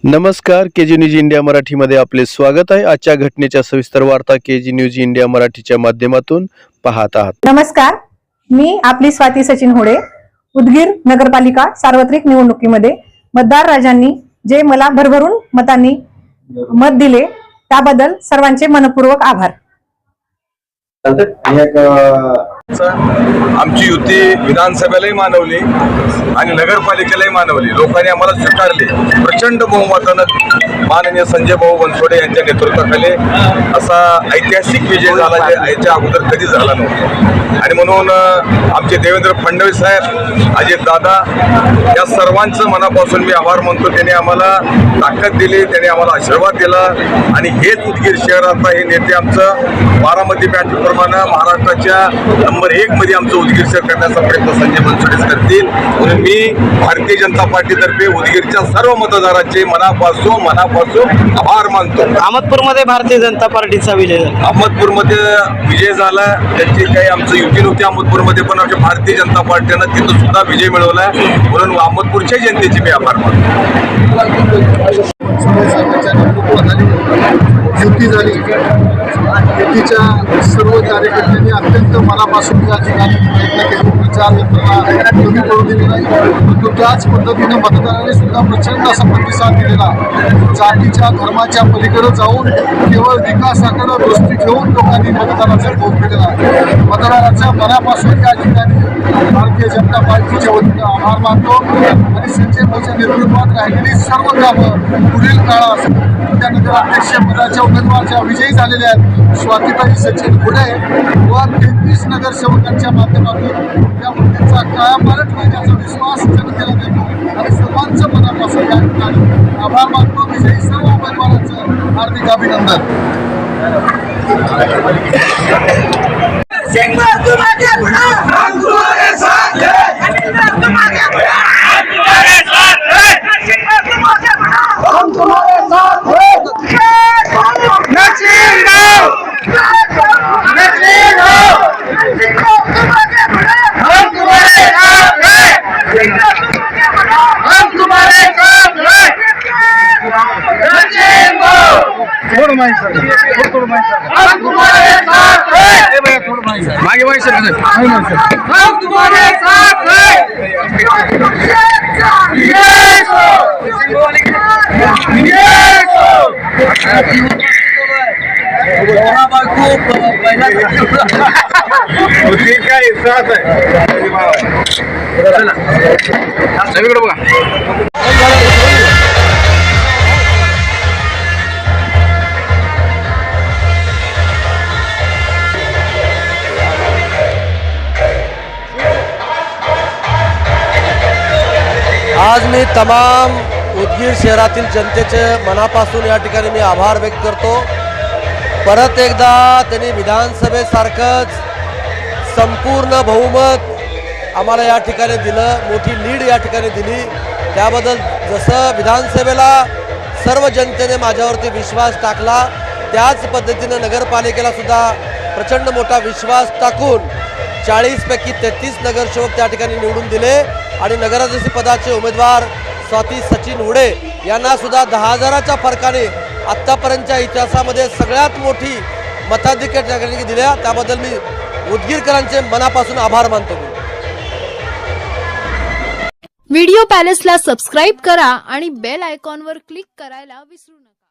नमस्कार, KG news India मराठीमध्ये आपले स्वागत आहे। आजच्या घटनेच्या सविस्तर वार्ता केजी न्यूज इंडिया मराठीच्या माध्यमातून पाहत आहात। नमस्कार, मी आपली स्वाती सचिन होडे। उदगीर नगरपालिका सार्वत्रिक निवडणुकीमध्ये मतदार राजांनी जे मला भरभरून मतांनी मत दिले त्याबद्दल सर्वांचे मनपूर्वक आभार। आमची युती विधानसभेलाही मानवली आणि नगरपालिकेलाही मानवली। लोकांनी आम्हाला स्वीकारले। प्रचंड बहुमतानं माननीय संजय भाऊ बनसोडे यांच्या नेतृत्वाखाली असा ऐतिहासिक विजय झाला जे याच्या अगोदर कधी झाला नव्हता। आणि म्हणून आमचे देवेंद्र फडणवीस साहेब, अजित दादा या सर्वांचं मनापासून मी आभार मानतो। त्यांनी आम्हाला ताकद दिली, त्यांनी आम्हाला आशीर्वाद दिला आणि हेच उदगीर शहराचा हे नेते आमचं बारामती पॅटर्नप्रमाणे महाराष्ट्राच्या नंबर 1 मध्ये आमचं उदगीर शहर करण्याचा प्रयत्न संजय बनसोडे करतील। म्हणून मी भारतीय जनता पार्टीतर्फे उदगीरच्या सर्व मतदारांचे मनापासून आभार मानतो। अहमदपूरमध्ये भारतीय जनता पार्टीचा विजय झाला। अहमदपूरमध्ये विजय झाला, त्यांची काही आमचं युती नव्हती अहमदपूरमध्ये, पण आमच्या भारतीय जनता पार्टीनं तिथं सुद्धा विजय मिळवला। म्हणून अहमदपूरच्या जनतेचे मी आभार मानतो। युती झाली। युतीच्या सर्व कार्यकर्त्यांनी अत्यंत मनापासून या ठिकाणी प्रयत्न केले, प्रचार यंत्रणा कमी पडू दिली नाही, परंतु त्याच पद्धतीनं मतदारांनी सुद्धा प्रचंड असा प्रतिसाद दिलेला। जातीच्या धर्माच्या पलीकडे जाऊन केवळ विकासाकडे दृष्टी ठेवून लोकांनी मतदाराचा कौल केलेला। मतदाराच्या मनापासून या ठिकाणी भारतीय जनता पार्टीच्या वतीनं आभार मानतो आणि संजय भाऊच्या नेतृत्वात राहिलेली सर्व कामं पुढील काळात त्या नगराध्यक्ष पदाच्या उमेदवाराच्या विजयी झालेल्या आहेत स्वातीताई सचिन होडे व 33 नगरसेवकांच्या माध्यमातून त्या मुद्द्याचा कायापालट होईल याचा विश्वास जनतेला देतो आणि सर्वांचं मनापासून या ठिकाणी आभार मानतो। विजयी सर्व उमेदवारांचं हार्दिक अभिनंदन। मागे भाई सर आज मी तमाम उदगीर शहरातील जनतेचे मनापासून या ठिकाणी मी आभार व्यक्त करतो। परत एकदा त्यांनी विधानसभेसारखंच संपूर्ण बहुमत आम्हाला या ठिकाणी दिलं, मोठी लीड या ठिकाणी दिली। त्याबद्दल जसं विधानसभेला सर्व जनतेने माझ्यावरती विश्वास टाकला, त्याच पद्धतीनं नगरपालिकेला सुद्धा प्रचंड मोठा विश्वास टाकून 40 पैकी 33 नगरसेवक त्या ठिकाणी निवडून दिले आणि नगराध्यक्ष पदाचे उमेदवार स्वाती सचिन होडे यांना सुद्धा 10,000च्या फरकाने आत्तापर्यंतच्या इतिहासामध्ये सगळ्यात मोठी मताधिक्य ठिकाणी दिल्या। त्याबद्दल मी उदगीरकरांचे मनापासून आभार मानतो। व्हिडिओ पॅलेसला सबस्क्राइब करा आणि बेल आयकॉनवर क्लिक करायला विसरू नका।